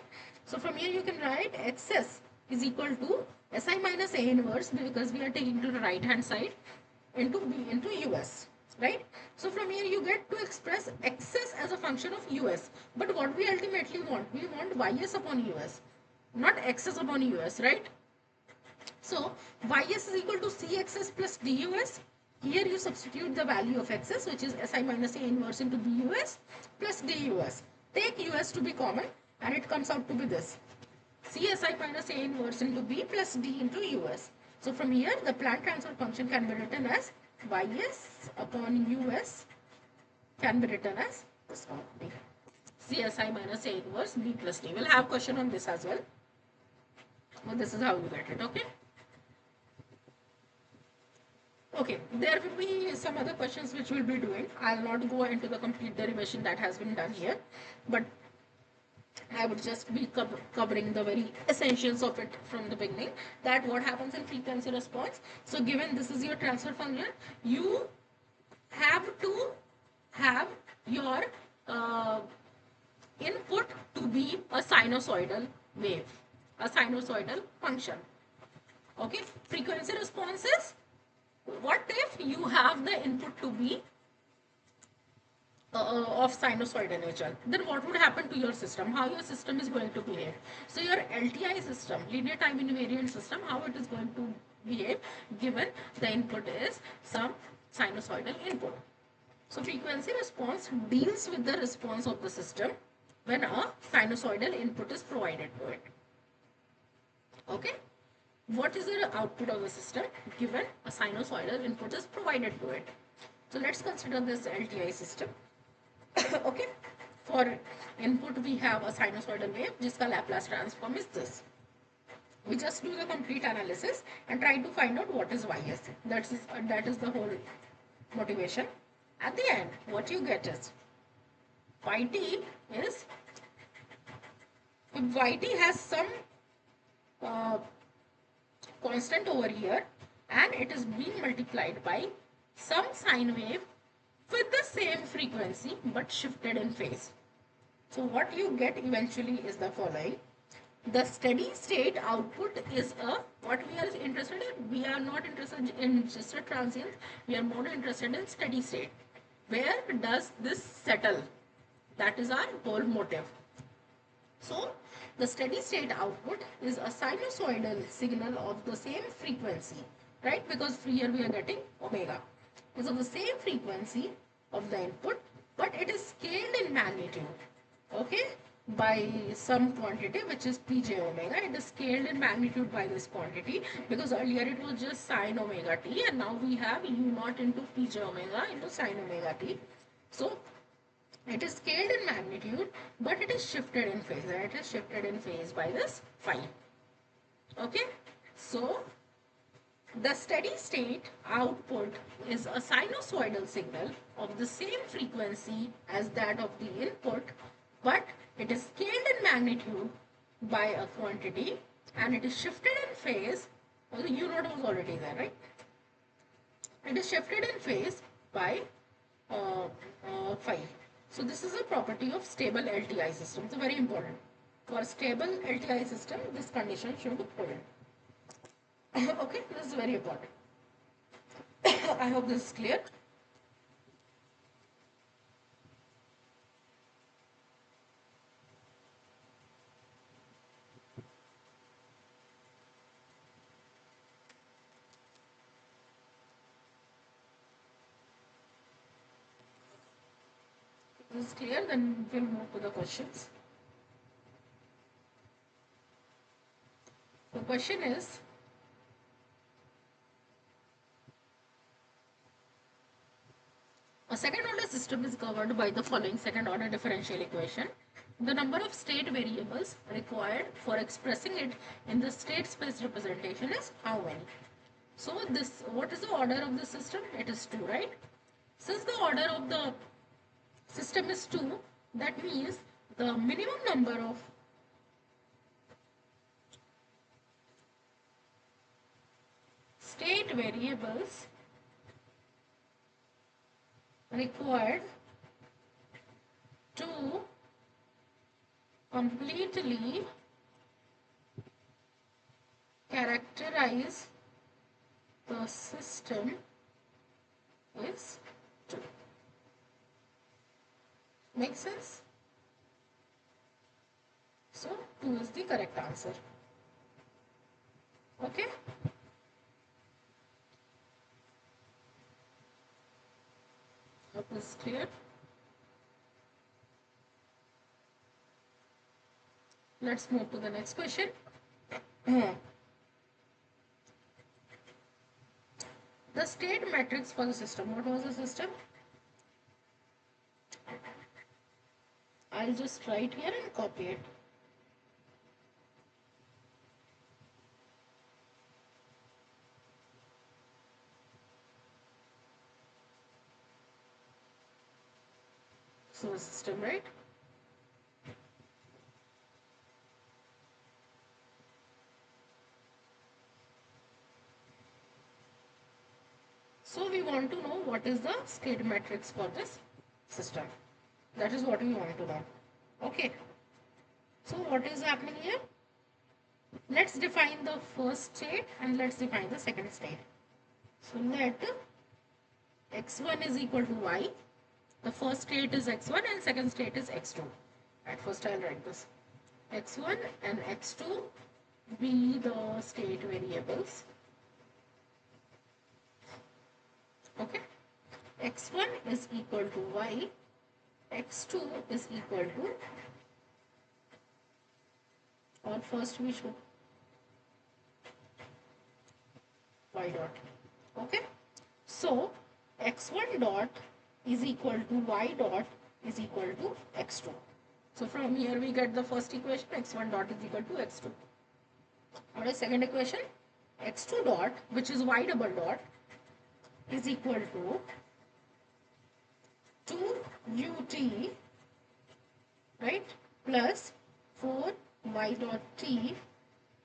So from here you can write xs is equal to Si minus A inverse, because we are taking to the right hand side, into B into Us. Right. So from here you get to express xs as a function of Us. But what we ultimately want? We want Ys upon Us, not xs upon Us, right? So Ys is equal to Cxs plus Dus. Here you substitute the value of xs, which is Si minus A inverse into Bus plus Dus. Take Us to be common, and it comes out to be this. Csi minus A inverse into B plus D into Us. So from here the plant transfer function can be written as Ys upon Us can be written as this quantity. Csi minus A inverse B plus D. We'll have question on this as well. Well, this is how you get it. Okay. Okay, there will be some other questions which we'll be doing. I'll not go into the complete derivation that has been done here, but I would just be covering the very essentials of it from the beginning, that what happens in frequency response. So given this is your transfer function, you have to have your input to be a sinusoidal wave, a sinusoidal function. Okay, frequency response is, what if you have the input to be of sinusoidal nature, then what would happen to your system, how your system is going to behave? So your LTI system, linear time invariant system, how it is going to behave given the input is some sinusoidal input. So frequency response deals with the response of the system when a sinusoidal input is provided to it. Okay. What is the output of the system given a sinusoidal input is provided to it? So let's consider this LTI system. Okay, for input we have a sinusoidal wave, जिसका Laplace transform is this. We just do the complete analysis and try to find out what is Ys. That is the whole motivation. At the end, what you get is Yt is, if Yt has some constant over here and it is being multiplied by some sine wave with the same frequency but shifted in phase. So what you get eventually is the following. The steady state output is what we are interested in. We are not interested in just a transient. We are more interested in steady state. Where does this settle? That is our whole motive. So the steady state output is a sinusoidal signal of the same frequency, right? Because here we are getting omega. It's of the same frequency of the input, but it is scaled in magnitude, okay, by some quantity which is pj omega. It is scaled in magnitude by this quantity because earlier it was just sine omega t, and now we have u naught into pj omega into sine omega t. So it is scaled in magnitude, but it is shifted in phase. And it is shifted in phase by this phi. Okay. So the steady state output is a sinusoidal signal of the same frequency as that of the input, but it is scaled in magnitude by a quantity and it is shifted in phase. Also, u naught was already there, right? It is shifted in phase by phi. So this is a property of stable LTI system. It's very important. For stable LTI system, this condition should hold. Okay, this is very important. I hope this is clear. If this is clear, then we'll move to the questions. The question is, a second order system is covered by the following second order differential equation. The number of state variables required for expressing it in the state space representation is how many? So this, what is the order of the system? It is 2, right? Since the order of the system is 2, that means the minimum number of state variables required to completely characterize the system is 2. Make sense? So 2 is the correct answer. Okay? Hope this is clear. Let's move to the next question. The state matrix for the system. What was the system? I'll just write here and copy it. So the system, right? So we want to know what is the state matrix for this system. That is what we want to know. Okay. So what is happening here? Let's define the first state and let's define the second state. So let x1 is equal to y. The first state is x1 and second state is x2. At first I'll write this. x1 and x2 be the state variables. Okay. x1 is equal to y. x2 is equal to, or first we should y dot. Okay. So x1 dot is equal to y dot is equal to x2. So from here we get the first equation, x1 dot is equal to x2. What is second equation? x2 dot, which is y double dot, is equal to 2ut, right, plus 4y dot t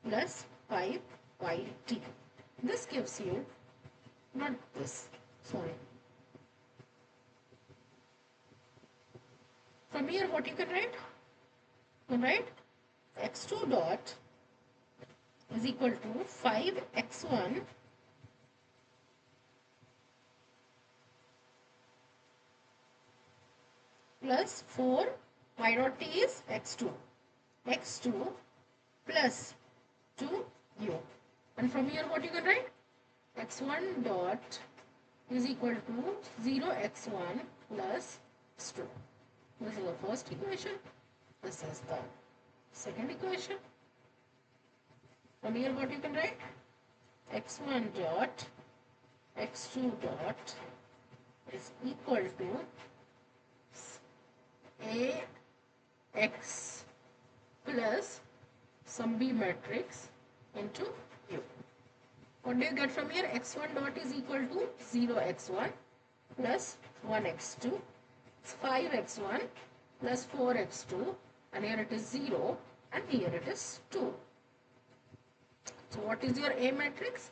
plus 5y t. This gives you, not this, sorry. From here, what you can write? You can write x2 dot is equal to 5x1 plus 4 y dot t is x2. x2 plus 2u. And from here, what you can write? x1 dot is equal to 0x1 plus x2. This is the first equation. This is the second equation. From here, what you can write? x1 dot x2 dot is equal to ax plus some b matrix into u. What do you get from here? x1 dot is equal to 0x1 plus 1x2. It's 5x1 plus 4x2, and here it is 0 and here it is 2. So what is your A matrix?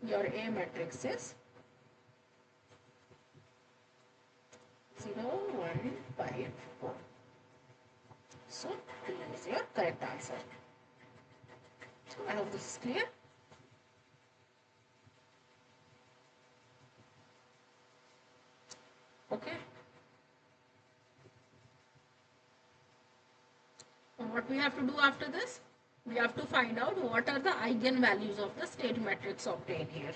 Your A matrix is 0, 1, 5, 4. So this is your correct answer. So I hope this is clear. Okay. And what we have to do after this? We have to find out what are the eigenvalues of the state matrix obtained here.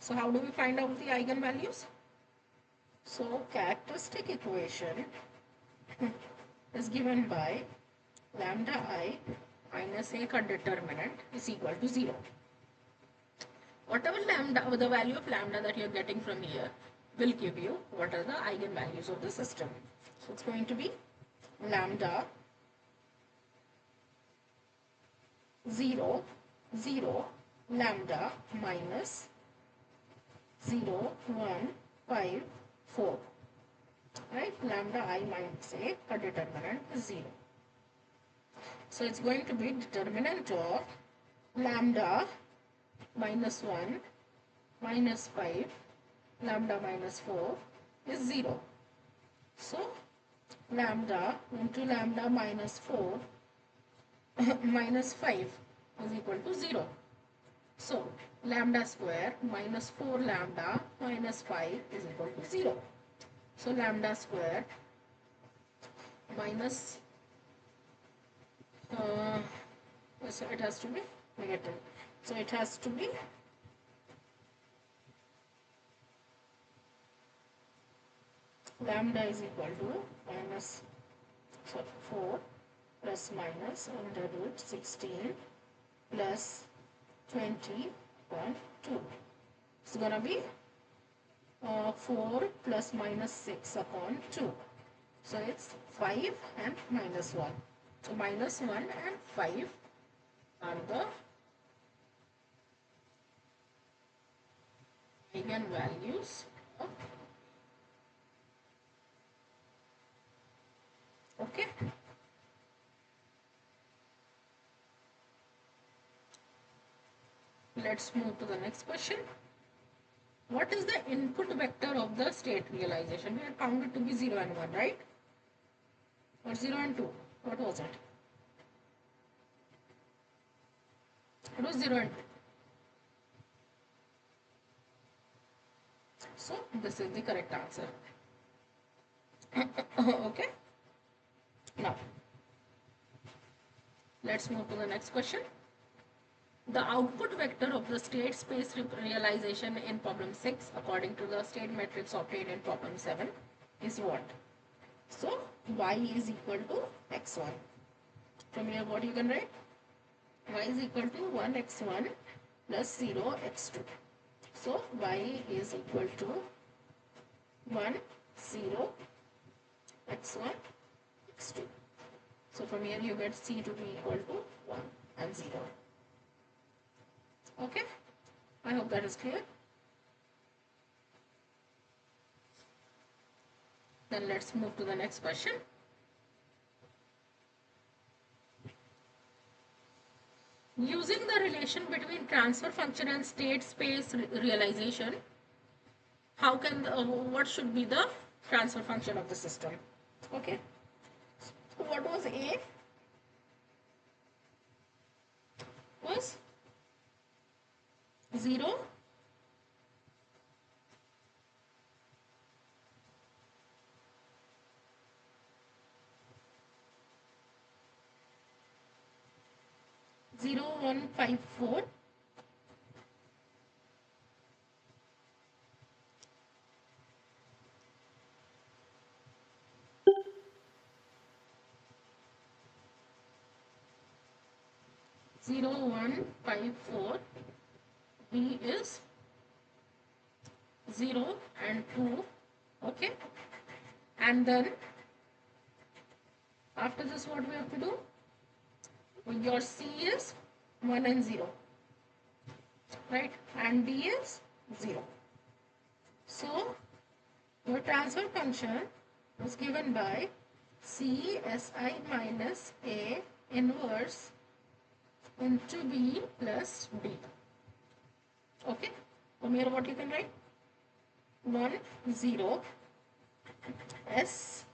So how do we find out the eigenvalues? So characteristic equation is given by lambda I minus a codeterminant is equal to 0. Whatever lambda, the value of lambda that you are getting from here will give you what are the eigenvalues of the system. So it's going to be lambda 0, 0, lambda minus 0, 1, 5, 4. Right? Lambda I minus a codeterminant is 0. So it's going to be determinant of lambda minus 1 minus 5 lambda minus 4 is 0. So lambda into lambda minus 4 minus 5 is equal to 0. So lambda square minus 4 lambda minus 5 is equal to 0. So lambda square minus so it has to be negative. So it has to be lambda is equal to minus 4 plus minus under root 16 plus 20.2. It's gonna be 4 plus minus 6 upon 2. So it's 5 and minus 1. So minus 1 and 5 are the eigenvalues of, okay. Let's move to the next question. What is the input vector of the state realization? We had found it to be 0 and 1, right? Or 0 and 2? What was it? It was 0 and 2. So this is the correct answer. Okay. Now, let's move to the next question. The output vector of the state space realization in problem 6 according to the state matrix obtained in problem 7 is what? So y is equal to x1. From here what you can write? Y is equal to 1x1 plus 0 x2. So y is equal to 1, 0, x1, x2. So from here you get c to be equal to 1 and 0. Okay, I hope that is clear. Then let's move to the next question. Using the relation between transfer function and state space realization, how can what should be the transfer function of the system. Okay, so what was A? Was 0, 0154, 0154. B is 0 and 2. Okay, and then after this what we have to do? Your C is 1 and 0, right, and D is 0. So your transfer function is given by C Si minus A inverse into B plus D. Okay, from here what you can write? 1 0 S,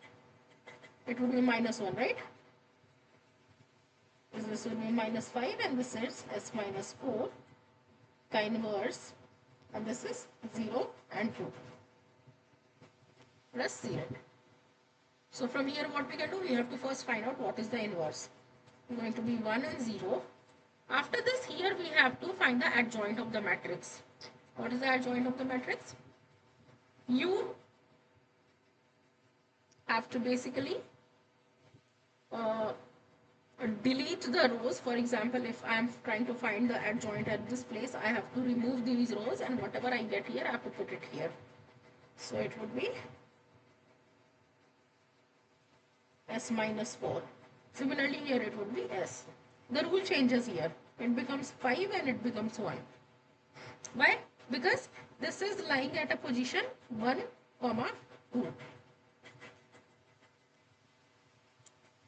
it would be minus 1, right? This will be minus 5 and this is S minus 4 chi inverse, and this is 0 and 2 plus 0. So from here what we can do? We have to first find out what is the inverse. It's going to be 1 and 0. After this, here we have to find the adjoint of the matrix. What is the adjoint of the matrix? You have to basically uh, delete the rows. For example, if I am trying to find the adjoint at this place, I have to remove these rows, and whatever I get here, I have to put it here. So it would be S minus 4. Similarly, here it would be S. The rule changes here. It becomes 5 and it becomes 1. Why? Because this is lying at a position 1, 2.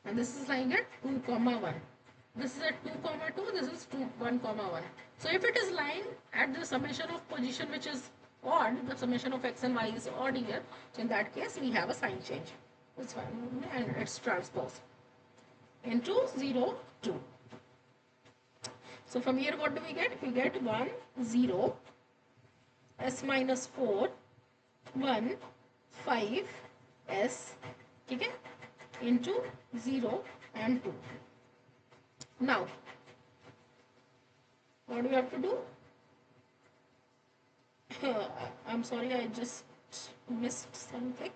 And this is lying at 2, 1. This is at 2, 2. This is 2, 1, 1. So if it is lying at the summation of position which is odd, the summation of x and y is odd here, so in that case we have a sign change. It's fine, and it's transpose into 0, 2. So from here what do we get? We get 1, 0, S minus 4, 1, 5, S, okay, into 0 and 2. Now, what do we have to do? I'm sorry, I just missed something.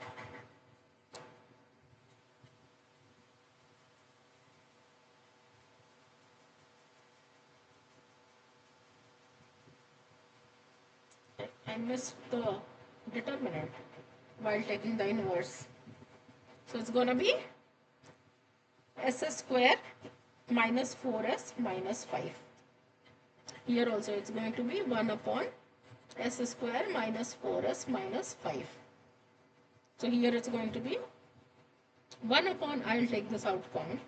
I missed the determinant while taking the inverse. So it's going to be S square minus 4s minus 5. Here also it's going to be 1 upon S square minus 4s minus 5. So here it's going to be 1 upon, I'll take this outcome,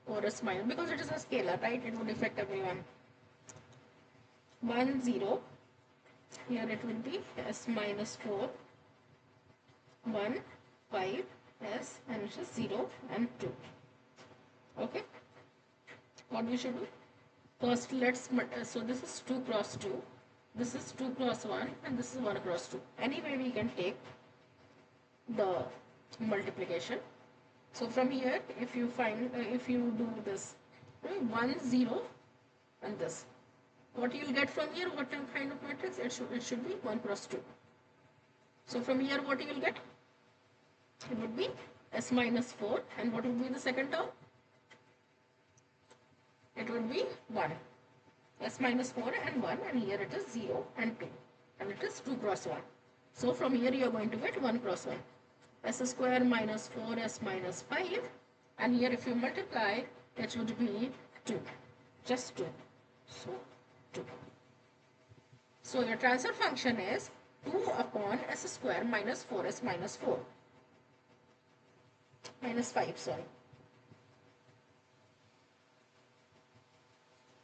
4s minus, because it is a scalar, right? It would affect everyone. 1, 0. Here it would be S minus 4, 1, 5, S, and it is 0 and 2. Okay. What we should do? First, let's, so this is 2 cross 2. This is 2 cross 1 and this is 1 cross 2. Anyway, we can take the multiplication. So from here, if you find, if you do this, 1, 0 and this, what you will get from here, what kind of matrix? It should be 1 cross 2. So from here, what you will get? It would be S minus 4, and what would be the second term? It would be 1. S minus 4 and 1, and here it is 0 and 2, and it is 2 cross 1. So from here you are going to get 1 cross 1. S square minus 4s minus 5, and here if you multiply, it would be 2. Just 2. So 2. So your transfer function is 2 upon s square minus 4s minus 4. Minus 5, sorry.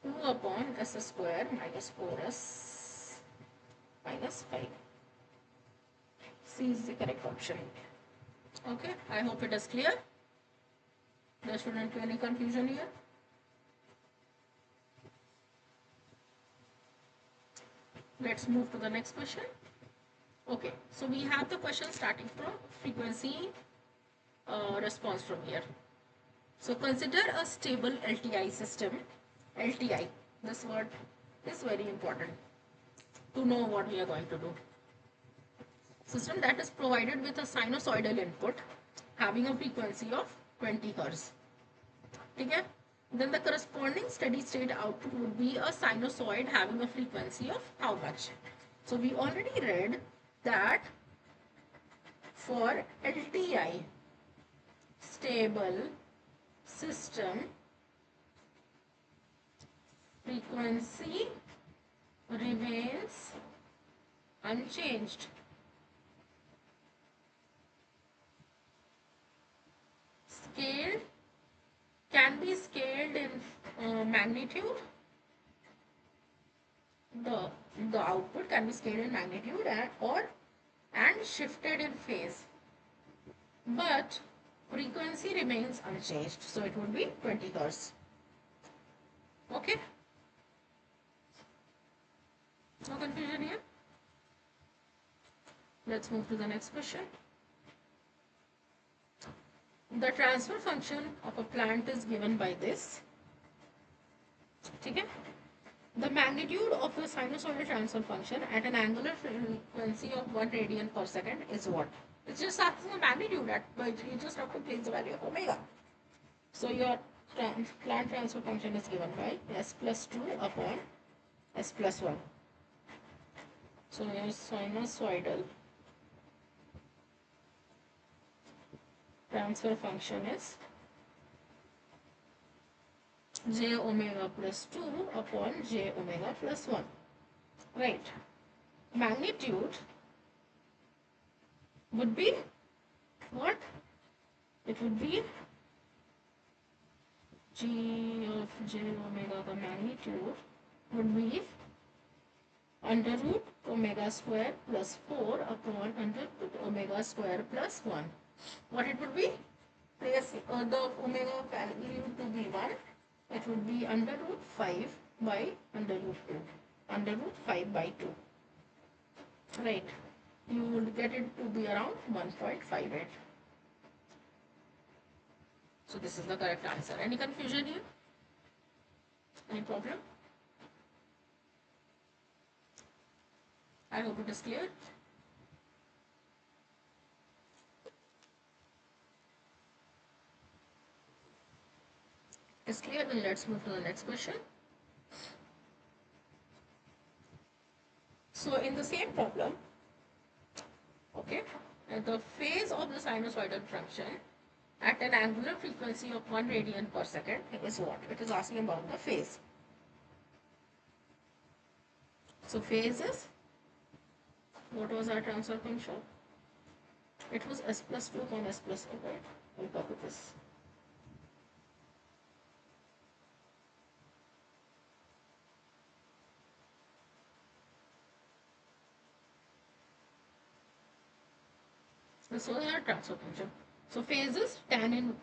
2 upon s square minus 4s minus 5. C is the correct option. Okay, I hope it is clear. There shouldn't be any confusion here. Let's move to the next question. Okay, so we have the question starting from frequency response from here. So consider a stable LTI system. LTI, this word is very important to know what we are going to do. System that is provided with a sinusoidal input having a frequency of 20 Hz. Okay? Then the corresponding steady state output would be a sinusoid having a frequency of how much? So we already read that for LTI, stable system, frequency remains unchanged. Scaled can be scaled in magnitude. The output can be scaled in magnitude and shifted in phase, but frequency remains unchanged, so it would be 20 Hz. Okay, no confusion here. Let's move to the next question. The transfer function of a plant is given by this. Okay? The magnitude of the sinusoidal transfer function at an angular frequency of 1 radian per second is what? It's just asking the magnitude, but you just have to place the value of omega. So your plant transfer function is given by s plus 2 upon s plus 1. So your sinusoidal transfer function is j omega plus 2 upon j omega plus 1. Right. Magnitude would be what? It would be g of j omega, the magnitude would be under root omega square plus 4 upon under root omega square plus 1. What it would be? Place the omega value to be 1. It would be under root 5 by under root 2. Under root 5 by 2. Right. You would get it to be around 1.58. So this is the correct answer. Any confusion here? Any problem? I hope it is clear. Is clear? Then let's move to the next question. So in the same problem, okay, the phase of the sinusoidal function at an angular frequency of 1 radian per second is what? It is asking about the phase. So phase is, what was our transfer function? It was s plus 2 upon s plus 2, right? I'll copy this. This was our transfer function. So phase is tan in,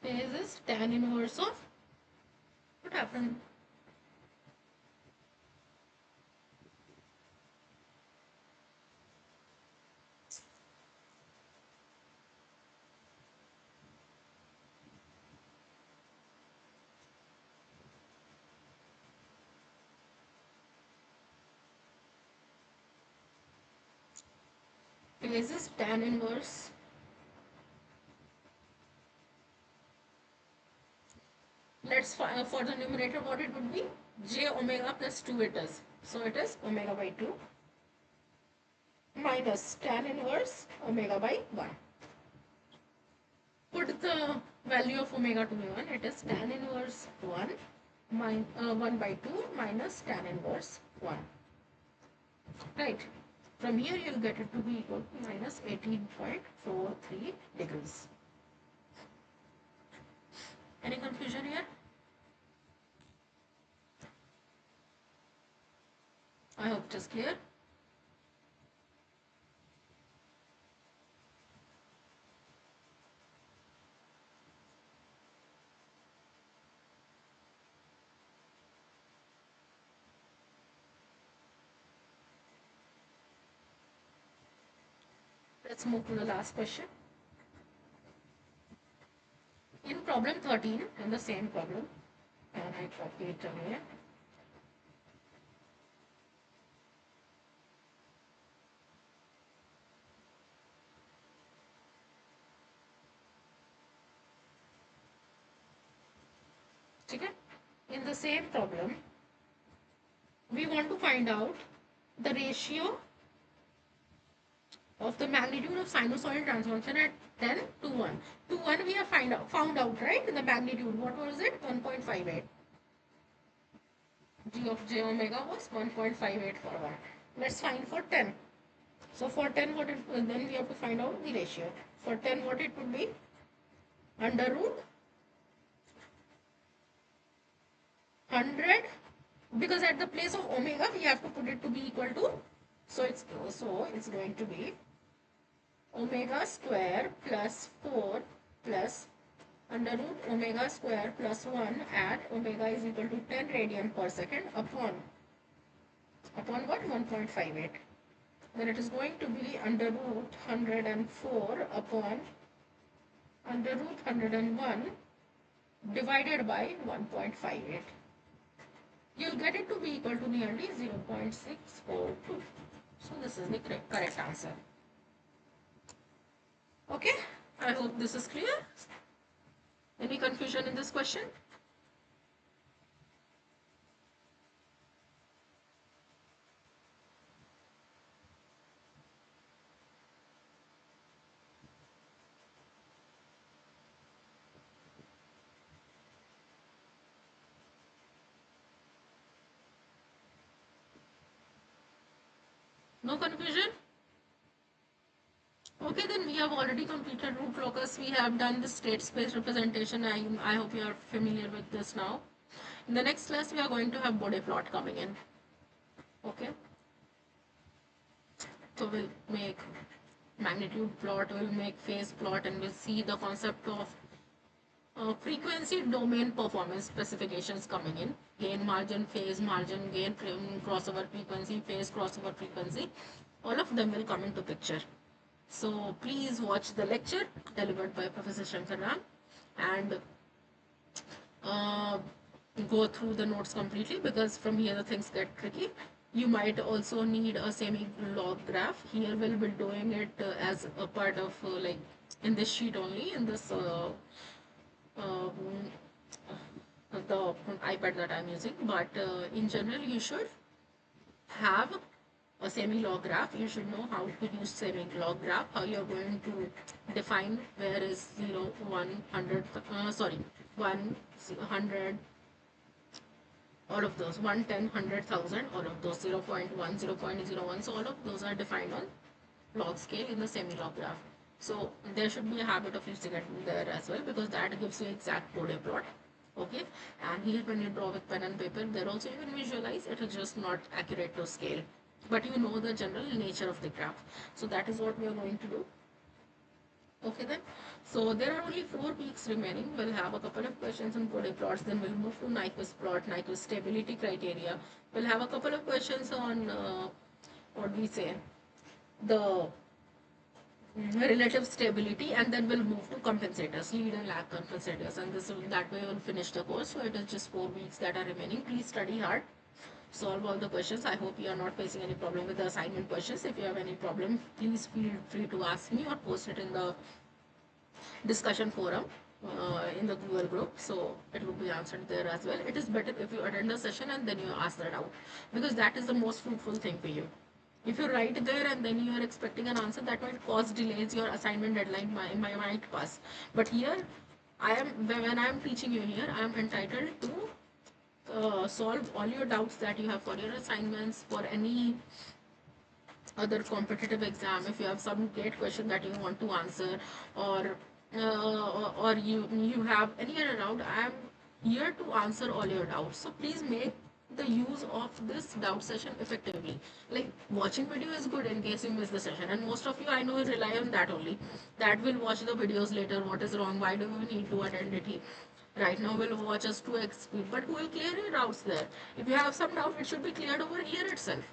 phase is tan inverse of, what happened? Phase is tan inverse let's for the numerator what it would be, j omega plus 2 it is, so it is omega by 2 minus tan inverse omega by 1. Put the value of omega to be 1, it is tan inverse 1 by 2 minus tan inverse 1. Right. From here you'll get it to be equal to minus 18.43 degrees. Any confusion here? I hope it is clear. Let's move to the last question. In problem 13, in the same problem, and I copy it away. Okay? In the same problem, we want to find out the ratio of the magnitude of sinusoidal transformation at 10 to 1. To 1 we have found out, right? The magnitude, what was it? 1.58. G of j omega was 1.58 for 1. Let's find for 10. So for 10, then we have to find out the ratio. For 10, what it would be? Under root 100, because at the place of omega we have to put it to be equal to, so it's going to be omega square plus 4 plus under root omega square plus 1 at omega is equal to 10 radian per second upon what? 1.58. Then it is going to be under root 104 upon under root 101 divided by 1.58. You'll get it to be equal to nearly 0.642. So this is the correct answer. Okay, I hope this is clear. Any confusion in this question? No confusion? Okay, then we have already completed root locus. We have done the state space representation. I hope you are familiar with this now. In the next class, we are going to have Bode plot coming in. Okay. So we'll make magnitude plot, we'll make phase plot, and we'll see the concept of frequency domain performance specifications coming in. Gain margin, phase margin, gain crossover frequency, phase crossover frequency. All of them will come into picture. So please watch the lecture delivered by Professor Shankar Ram and go through the notes completely, because from here the things get tricky. You might also need a semi-log graph. Here we'll be doing it as a part of like in this sheet only, in this um, the iPad that I'm using. But in general, you should have a semi-log graph. You should know how to use semi-log graph, how you're going to define where is 0, 100, 100, all of those, 1, 10, 100,000, all of those, 0 0.1, 0.01, so all of those are defined on log scale in the semi-log graph. So there should be a habit of using it there as well, because that gives you exact Bode plot. Okay, and here when you draw with pen and paper, there also you can visualize it is just not accurate to scale, but you know the general nature of the graph. So that is what we are going to do. Okay then, so there are only 4 weeks remaining. We'll have a couple of questions on Bode plots, then we'll move to Nyquist plot, Nyquist stability criteria. We'll have a couple of questions on what we say, the relative stability, and then we'll move to compensators, lead and lag compensators, and that way we'll finish the course. So it is just 4 weeks that are remaining. Please study hard, solve all the questions. I hope you are not facing any problem with the assignment questions. If you have any problem, please feel free to ask me or post it in the discussion forum in the Google group, so it will be answered there as well. It is better if you attend the session and then you ask that out, because that is the most fruitful thing for you. If you write there and then you are expecting an answer, that might cause delays, your assignment deadline might pass. But here, when I am teaching you here, I am entitled to solve all your doubts that you have for your assignments, for any other competitive exam. If you have some great question that you want to answer, or you have any other doubt, I am here to answer all your doubts. So please make the use of this doubt session effectively. Like watching video is good in case you miss the session, and most of you I know rely on that only. That will watch the videos later. What is wrong? Why do we need to attend it? Right now we'll watch us 2x speed, but who will clear your doubts there? If you have some doubt, it should be cleared over here itself.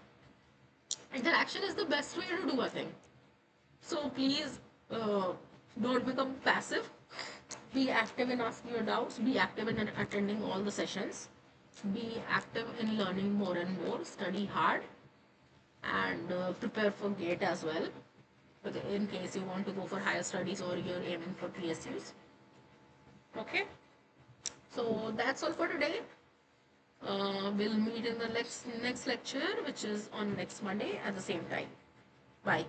Interaction is the best way to do a thing. So please don't become passive. Be active in asking your doubts. Be active in attending all the sessions. Be active in learning more and more. Study hard and prepare for GATE as well. In case you want to go for higher studies or you're aiming for PSUs. Okay. So that's all for today. We'll meet in the next lecture, which is on next Monday at the same time. Bye.